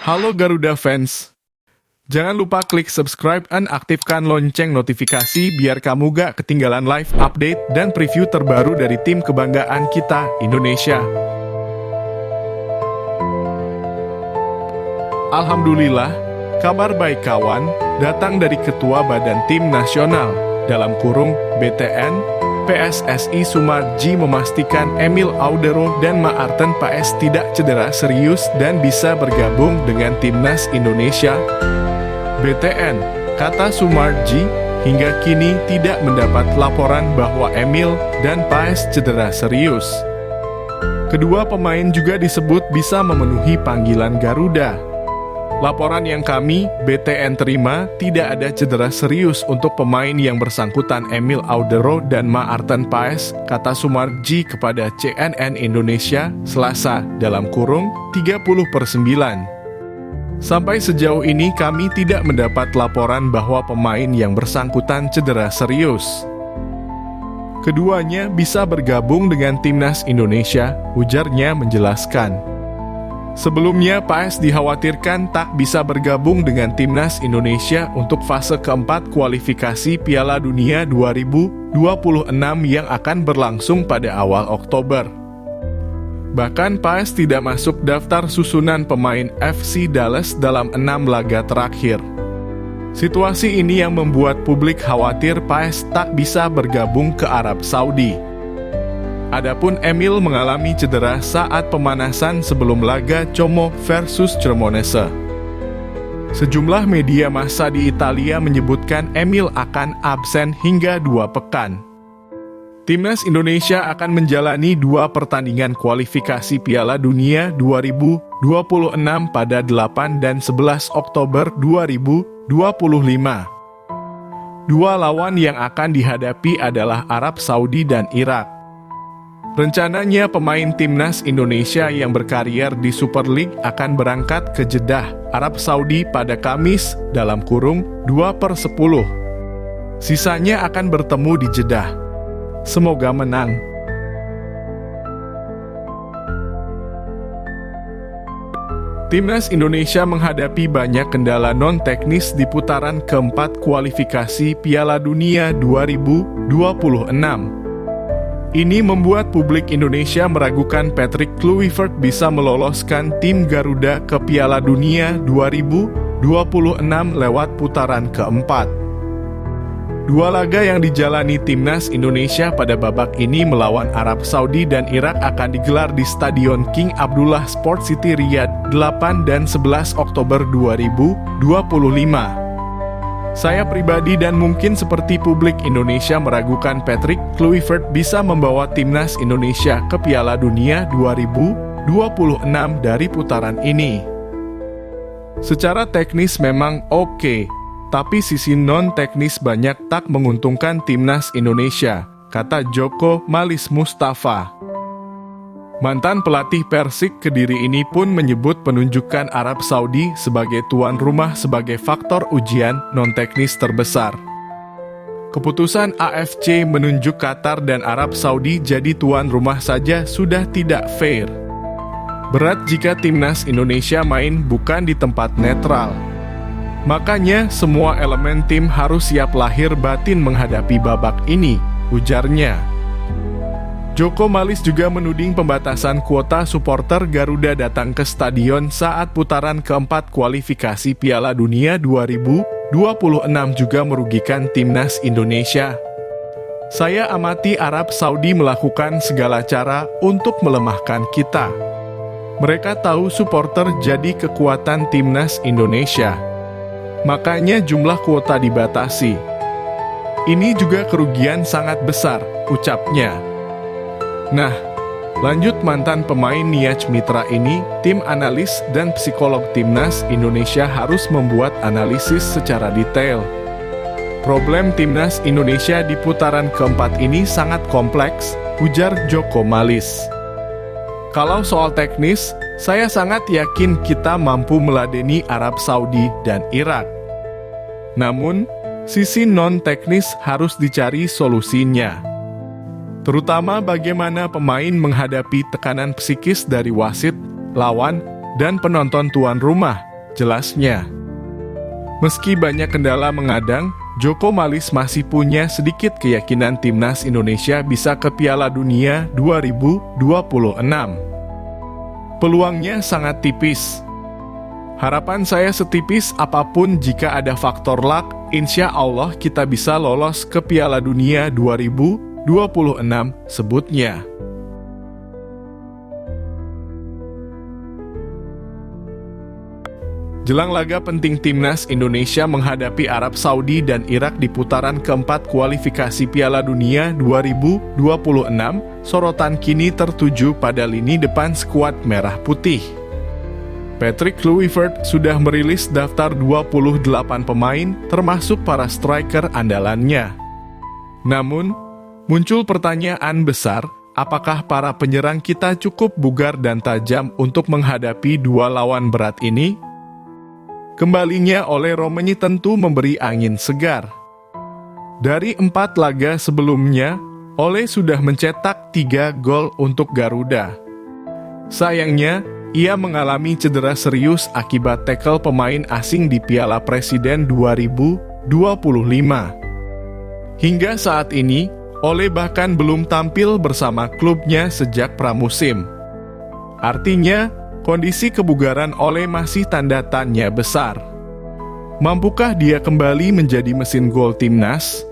Halo Garuda fans. Jangan lupa klik subscribe dan aktifkan lonceng notifikasi biar kamu gak ketinggalan live update dan preview terbaru dari tim kebanggaan kita, Indonesia. Alhamdulillah, kabar baik kawan, datang dari Ketua Badan Tim Nasional, dalam kurung BTN, PSSI Sumarji memastikan Emil Audero dan Maarten Paes tidak cedera serius dan bisa bergabung dengan Timnas Indonesia. BTN, kata Sumarji, hingga kini tidak mendapat laporan bahwa Emil dan Paes cedera serius. Kedua pemain juga disebut bisa memenuhi panggilan Garuda. Laporan yang kami, BTN terima, tidak ada cedera serius untuk pemain yang bersangkutan Emil Audero dan Maarten Paes, kata Sumarji kepada CNN Indonesia, Selasa, dalam kurung, 30/9. Sampai sejauh ini kami tidak mendapat laporan bahwa pemain yang bersangkutan cedera serius. Keduanya bisa bergabung dengan Timnas Indonesia, ujarnya menjelaskan. Sebelumnya, Paes dikhawatirkan tak bisa bergabung dengan Timnas Indonesia untuk fase keempat kualifikasi Piala Dunia 2026 yang akan berlangsung pada awal Oktober. Bahkan Paes tidak masuk daftar susunan pemain FC Dallas dalam 6 laga terakhir. Situasi ini yang membuat publik khawatir Paes tak bisa bergabung ke Arab Saudi. Adapun Emil mengalami cedera saat pemanasan sebelum laga Como versus Cremonese. Sejumlah media massa di Italia menyebutkan Emil akan absen hingga 2 pekan. Timnas Indonesia akan menjalani 2 pertandingan kualifikasi Piala Dunia 2026 pada 8 dan 11 Oktober 2025. 2 lawan yang akan dihadapi adalah Arab Saudi dan Irak. Rencananya pemain Timnas Indonesia yang berkarier di Super League akan berangkat ke Jeddah, Arab Saudi pada Kamis, dalam kurung 2/10. Sisanya akan bertemu di Jeddah. Semoga menang. Timnas Indonesia menghadapi banyak kendala non-teknis di putaran keempat kualifikasi Piala Dunia 2026. Ini membuat publik Indonesia meragukan Patrick Kluivert bisa meloloskan tim Garuda ke Piala Dunia 2026 lewat putaran keempat. 2 laga yang dijalani Timnas Indonesia pada babak ini melawan Arab Saudi dan Irak akan digelar di Stadion King Abdullah Sport City Riyadh 8 dan 11 Oktober 2025. Saya pribadi dan mungkin seperti publik Indonesia meragukan Patrick Kluivert bisa membawa Timnas Indonesia ke Piala Dunia 2026 dari putaran ini. Secara teknis memang oke, tapi sisi non-teknis banyak tak menguntungkan Timnas Indonesia, kata Joko Malis Mustafa. Mantan pelatih Persik Kediri ini pun menyebut penunjukan Arab Saudi sebagai tuan rumah sebagai faktor ujian non-teknis terbesar. Keputusan AFC menunjuk Qatar dan Arab Saudi jadi tuan rumah saja sudah tidak fair. Berat jika Timnas Indonesia main bukan di tempat netral. Makanya semua elemen tim harus siap lahir batin menghadapi babak ini, ujarnya. Joko Malis juga menuding pembatasan kuota supporter Garuda datang ke stadion saat putaran keempat kualifikasi Piala Dunia 2026 juga merugikan Timnas Indonesia. Saya amati Arab Saudi melakukan segala cara untuk melemahkan kita. Mereka tahu supporter jadi kekuatan Timnas Indonesia. Makanya jumlah kuota dibatasi. Ini juga kerugian sangat besar, ucapnya. Nah, lanjut mantan pemain Niach Mitra ini, tim analis dan psikolog Timnas Indonesia harus membuat analisis secara detail. Problem Timnas Indonesia di putaran keempat ini sangat kompleks, ujar Joko Malis. Kalau soal teknis, saya sangat yakin kita mampu meladeni Arab Saudi dan Irak. Namun, sisi non-teknis harus dicari solusinya. Terutama bagaimana pemain menghadapi tekanan psikis dari wasit, lawan, dan penonton tuan rumah, jelasnya. Meski banyak kendala mengadang, Joko Malis masih punya sedikit keyakinan timnas Indonesia bisa ke Piala Dunia 2026. Peluangnya sangat tipis. Harapan saya setipis apapun jika ada faktor luck, insya Allah kita bisa lolos ke Piala Dunia 2026, sebutnya. Jelang laga penting timnas Indonesia menghadapi Arab Saudi dan Irak di putaran keempat kualifikasi Piala Dunia 2026, sorotan kini tertuju pada lini depan skuad merah putih. Patrick Kluivert sudah merilis daftar 28 pemain, termasuk para striker andalannya. Namun, muncul pertanyaan besar, apakah para penyerang kita cukup bugar dan tajam untuk menghadapi dua lawan berat ini? Kembalinya Ole Romeni tentu memberi angin segar. Dari 4 laga sebelumnya, Ole sudah mencetak 3 gol untuk Garuda. Sayangnya, ia mengalami cedera serius akibat tackle pemain asing di Piala Presiden 2025. Hingga saat ini, Ole bahkan belum tampil bersama klubnya sejak pramusim. Artinya, kondisi kebugaran Ole masih tanda tanya besar. Mampukah dia kembali menjadi mesin gol timnas?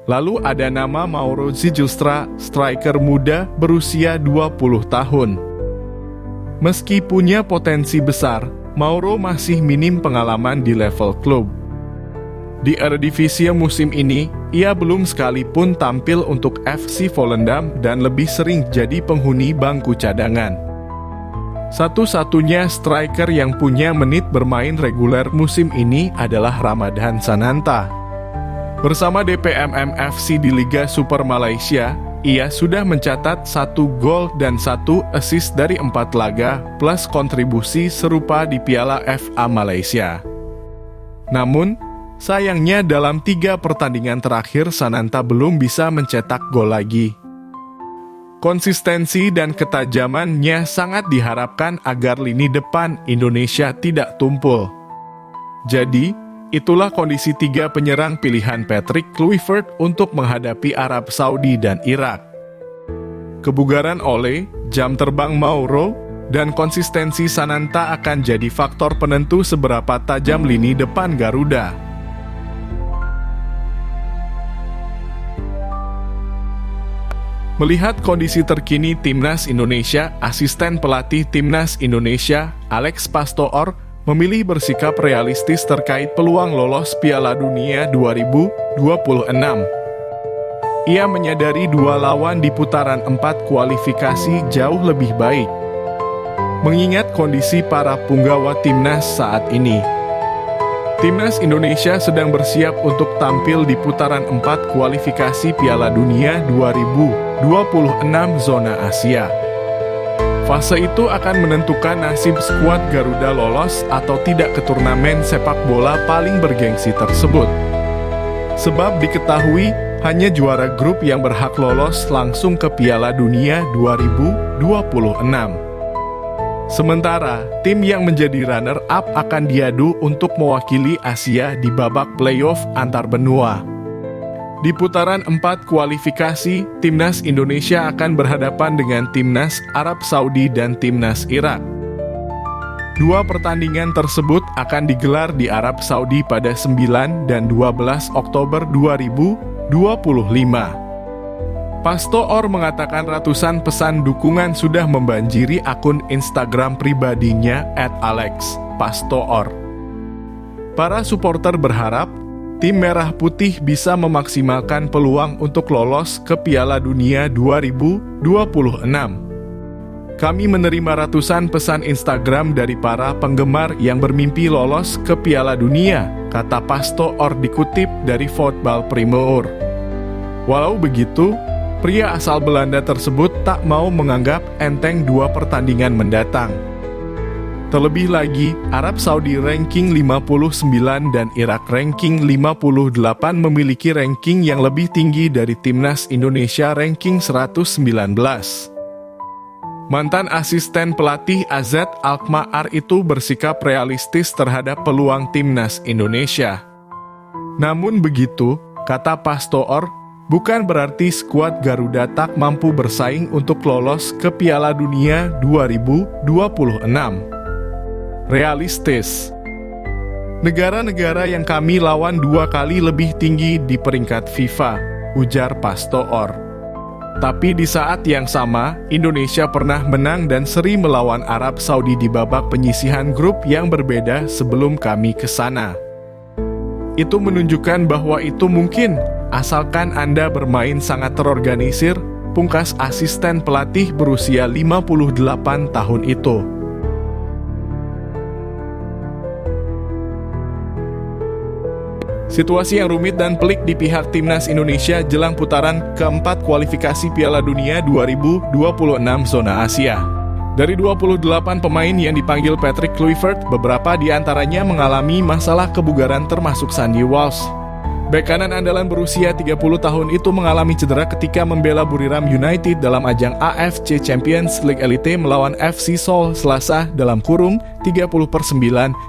Lalu ada nama Mauro Zijlstra, striker muda berusia 20 tahun. Meski punya potensi besar, Mauro masih minim pengalaman di level klub. Di Eredivisie musim ini, ia belum sekalipun tampil untuk FC Volendam dan lebih sering jadi penghuni bangku cadangan. Satu-satunya striker yang punya menit bermain reguler musim ini adalah Ramadhan Sananta. Bersama DPMM FC di Liga Super Malaysia, ia sudah mencatat 1 gol dan 1 assist dari 4 laga, plus kontribusi serupa di Piala FA Malaysia. Namun, sayangnya dalam 3 pertandingan terakhir Sananta belum bisa mencetak gol lagi. Konsistensi dan ketajamannya sangat diharapkan agar lini depan Indonesia tidak tumpul. Jadi, itulah kondisi 3 penyerang pilihan Patrick Kluivert untuk menghadapi Arab Saudi dan Irak. Kebugaran Ole, jam terbang Mauro, dan konsistensi Sananta akan jadi faktor penentu seberapa tajam lini depan Garuda. Melihat kondisi terkini Timnas Indonesia, asisten pelatih Timnas Indonesia, Alex Pastoor, memilih bersikap realistis terkait peluang lolos Piala Dunia 2026. Ia menyadari 2 lawan di putaran 4 kualifikasi jauh lebih baik. Mengingat kondisi para punggawa Timnas saat ini, Timnas Indonesia sedang bersiap untuk tampil di putaran 4 kualifikasi Piala Dunia 2026 zona Asia. Fase itu akan menentukan nasib skuad Garuda lolos atau tidak ke turnamen sepak bola paling bergengsi tersebut. Sebab diketahui, hanya juara grup yang berhak lolos langsung ke Piala Dunia 2026. Sementara, tim yang menjadi runner-up akan diadu untuk mewakili Asia di babak playoff antar benua. Di putaran 4 kualifikasi, Timnas Indonesia akan berhadapan dengan Timnas Arab Saudi dan Timnas Irak. 2 pertandingan tersebut akan digelar di Arab Saudi pada 9 dan 12 Oktober 2025. Pastoor mengatakan ratusan pesan dukungan sudah membanjiri akun Instagram pribadinya @AlexPastoor. Para supporter berharap tim Merah Putih bisa memaksimalkan peluang untuk lolos ke Piala Dunia 2026. Kami menerima ratusan pesan Instagram dari para penggemar yang bermimpi lolos ke Piala Dunia, kata Pastoor dikutip dari Voetbal Primeur. Walau begitu, pria asal Belanda tersebut tak mau menganggap enteng 2 pertandingan mendatang. Terlebih lagi, Arab Saudi ranking 59 dan Irak ranking 58 memiliki ranking yang lebih tinggi dari Timnas Indonesia ranking 119. Mantan asisten pelatih AZ Alkmaar itu bersikap realistis terhadap peluang timnas Indonesia. Namun begitu, kata Pastoor, bukan berarti skuad Garuda tak mampu bersaing untuk lolos ke Piala Dunia 2026. Realistis. Negara-negara yang kami lawan 2 kali lebih tinggi di peringkat FIFA, ujar Pastoor. Tapi di saat yang sama, Indonesia pernah menang dan seri melawan Arab Saudi di babak penyisihan grup yang berbeda sebelum kami ke sana. Itu menunjukkan bahwa itu mungkin, asalkan Anda bermain sangat terorganisir, pungkas asisten pelatih berusia 58 tahun itu. Situasi yang rumit dan pelik di pihak timnas Indonesia jelang putaran keempat kualifikasi Piala Dunia 2026 zona Asia. Dari 28 pemain yang dipanggil Patrick Kluivert, beberapa di antaranya mengalami masalah kebugaran termasuk Sandy Walsh. Bek kanan andalan berusia 30 tahun itu mengalami cedera ketika membela Buriram United dalam ajang AFC Champions League Elite melawan FC Seoul Selasa (30/9)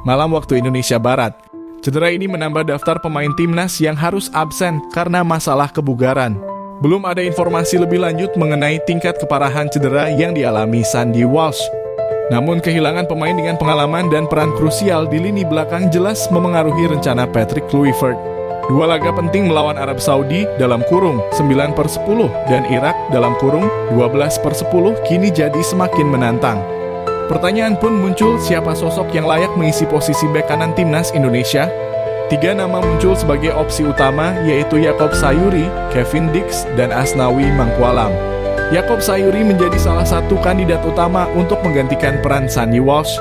malam waktu Indonesia Barat. Cedera ini menambah daftar pemain timnas yang harus absen karena masalah kebugaran. Belum ada informasi lebih lanjut mengenai tingkat keparahan cedera yang dialami Sandy Walsh. Namun kehilangan pemain dengan pengalaman dan peran krusial di lini belakang jelas memengaruhi rencana Patrick Kluivert. 2 laga penting melawan Arab Saudi (9/10) dan Irak (12/10) kini jadi semakin menantang. Pertanyaan pun muncul, siapa sosok yang layak mengisi posisi bek kanan timnas Indonesia? 3 nama muncul sebagai opsi utama, yaitu Yaakob Sayuri, Kevin Dix, dan Asnawi Mangkualam. Yaakob Sayuri menjadi salah satu kandidat utama untuk menggantikan peran Sandy Walsh.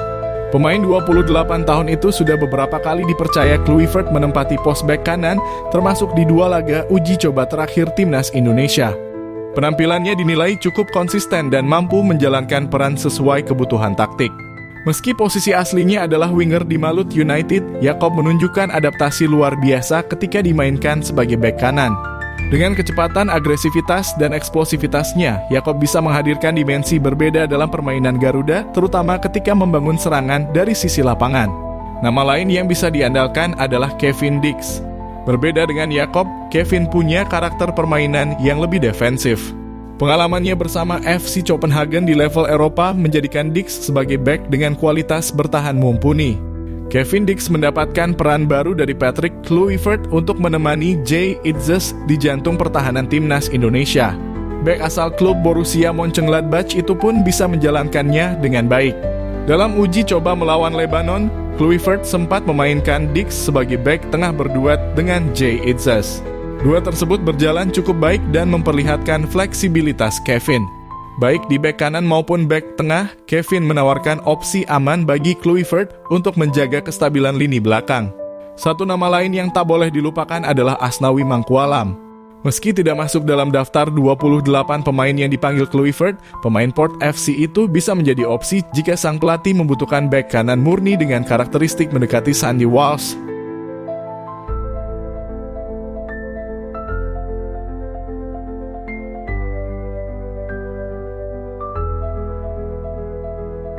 Pemain 28 tahun itu sudah beberapa kali dipercaya Kluivert menempati pos bek kanan, termasuk di 2 laga uji coba terakhir timnas Indonesia. Penampilannya dinilai cukup konsisten dan mampu menjalankan peran sesuai kebutuhan taktik. Meski posisi aslinya adalah winger di Malut United, Yaakob menunjukkan adaptasi luar biasa ketika dimainkan sebagai bek kanan. Dengan kecepatan, agresivitas, dan eksplosivitasnya, Yaakob bisa menghadirkan dimensi berbeda dalam permainan Garuda, terutama ketika membangun serangan dari sisi lapangan. Nama lain yang bisa diandalkan adalah Kevin Dix. Berbeda dengan Yaakob, Kevin punya karakter permainan yang lebih defensif. Pengalamannya bersama FC Copenhagen di level Eropa menjadikan Dix sebagai bek dengan kualitas bertahan mumpuni. Kevin Dix mendapatkan peran baru dari Patrick Kluivert untuk menemani Jay Itzes di jantung pertahanan timnas Indonesia. Bek asal klub Borussia Mönchengladbach itu pun bisa menjalankannya dengan baik. Dalam uji coba melawan Lebanon, Kluivert sempat memainkan Dix sebagai bek tengah berduet dengan Jay Itzes. 2 tersebut berjalan cukup baik dan memperlihatkan fleksibilitas Kevin. Baik di bek kanan maupun bek tengah, Kevin menawarkan opsi aman bagi Kluivert untuk menjaga kestabilan lini belakang. Satu nama lain yang tak boleh dilupakan adalah Asnawi Mangkualam. Meski tidak masuk dalam daftar 28 pemain yang dipanggil Kluivert, pemain Port FC itu bisa menjadi opsi jika sang pelatih membutuhkan bek kanan murni dengan karakteristik mendekati Sandy Walsh.